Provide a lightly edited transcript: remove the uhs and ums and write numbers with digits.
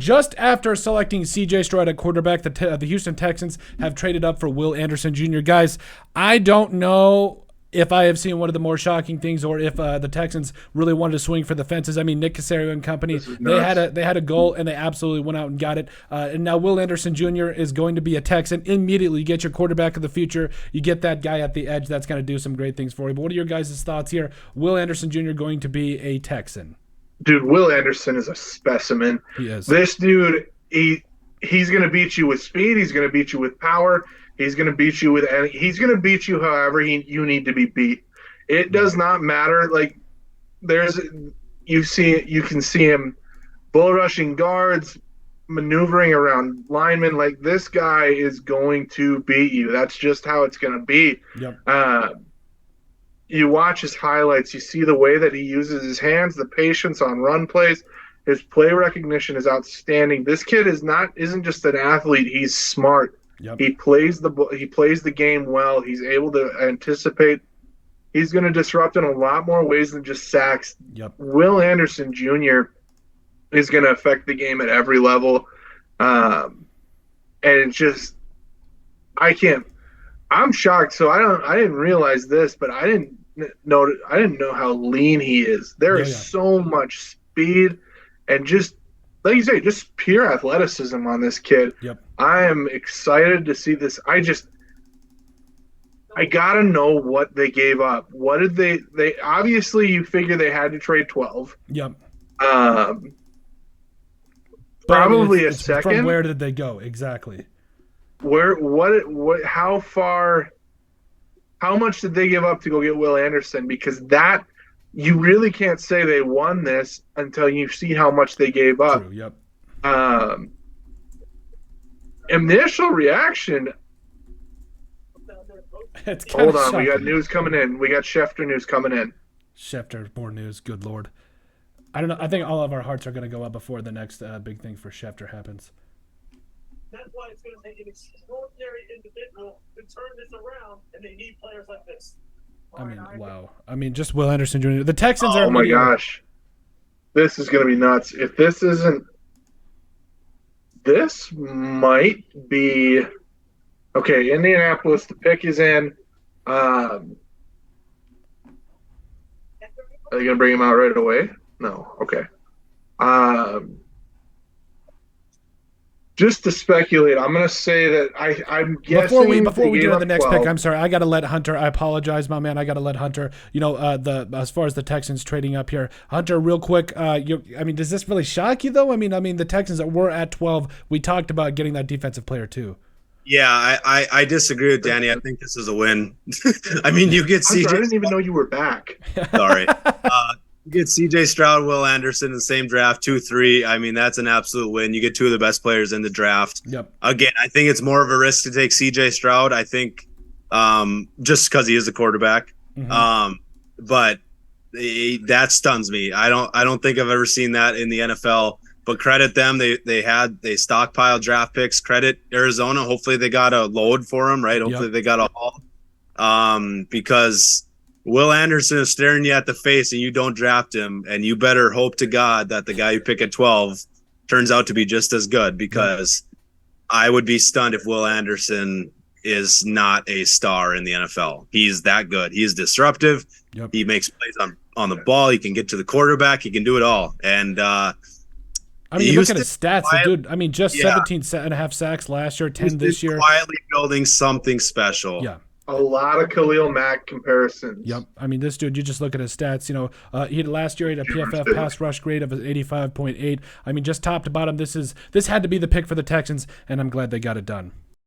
just after selecting C.J. Stroud at quarterback, the Houston Texans have traded up for Will Anderson Jr. Guys, I don't know if I have seen one of the more shocking things, or if the Texans really wanted to swing for the fences. I mean, Nick Caserio and company, they had a goal, and they absolutely went out and got it. And now Will Anderson Jr. is going to be a Texan immediately. You get your quarterback of the future. You get that guy at the edge. That's going to do some great things for you. But what are your guys' thoughts here? Will Anderson Jr. going to be a Texan? Dude, Will Anderson is a specimen. He is. This dude, he's going to beat you with speed. He's going to beat you with power. He's going to beat you he's going to beat you however you need to be beat. It does not matter. Like, you can see him bull rushing guards, maneuvering around linemen. Like, this guy is going to beat you. That's just how it's going to be. Yep. You watch his highlights, you see the way that he uses his hands, the patience on run plays. His play recognition is outstanding. This kid isn't just an athlete, he's smart. Yep. He plays the game well. He's able to anticipate. He's going to disrupt in a lot more ways than just sacks. Yep. Will Anderson Jr. is going to affect the game at every level. And it's just, I'm shocked. So I didn't realize this, but I didn't know how lean he is. There is so much speed and just, like you say, just pure athleticism on this kid. Yep. I am excited to see this. I gotta know what they gave up. What did they obviously, you figure they had to trade 12. Yep. Probably a second. From where did they go? Exactly. How much did they give up to go get Will Anderson? Because that, you really can't say they won this until you see how much they gave up. True, yep. Initial reaction. Hold on, shocking. we got news coming in. We got Schefter news coming in. Schefter, more news. Good Lord. I don't know. I think all of our hearts are going to go up before the next big thing for Schefter happens. That's why it's going to take an extraordinary individual to turn this around, and they need players like this. I mean, wow. I mean, just Will Anderson Jr. The Texans are. Oh my gosh, this is going to be nuts. If this isn't, this might be okay. Indianapolis, the pick is in. Are they going to bring him out right away? No. Okay. Just to speculate, I'm going to say that I'm guessing before we get to the next 12. pick, I'm sorry, I got to let Hunter. I apologize, my man. I got to let Hunter. You know, as far as the Texans trading up here, Hunter, real quick. Does this really shock you though? I mean, the Texans that were at 12. We talked about getting that defensive player too. Yeah, I disagree with Danny. I think this is a win. I mean, you get CJ. I didn't even know you were back. Sorry. You get C.J. Stroud, Will Anderson in the same draft, 2-3. I mean, that's an absolute win. You get two of the best players in the draft. Yep. Again, I think it's more of a risk to take C.J. Stroud. I think just because he is a quarterback. Mm-hmm. But that stuns me. I don't think I've ever seen that in the NFL. But credit them. They stockpiled draft picks. Credit Arizona. Hopefully they got a load for him, right? Hopefully they got a haul. Because Will Anderson is staring you at the face and you don't draft him, and you better hope to God that the guy you pick at 12 turns out to be just as good, because I would be stunned if Will Anderson is not a star in the NFL. He's that good. He is disruptive. Yep. He makes plays on the ball. He can get to the quarterback. He can do it all. And I mean, you look at his stats, dude. I mean, just 17.5 sacks last year, 10 this year. Quietly building something special. Yeah. A lot of Khalil Mack comparisons. Yep. I mean, this dude, you just look at his stats. You know, last year he had a PFF pass rush grade of 85.8. I mean, just top to bottom, this had to be the pick for the Texans, and I'm glad they got it done.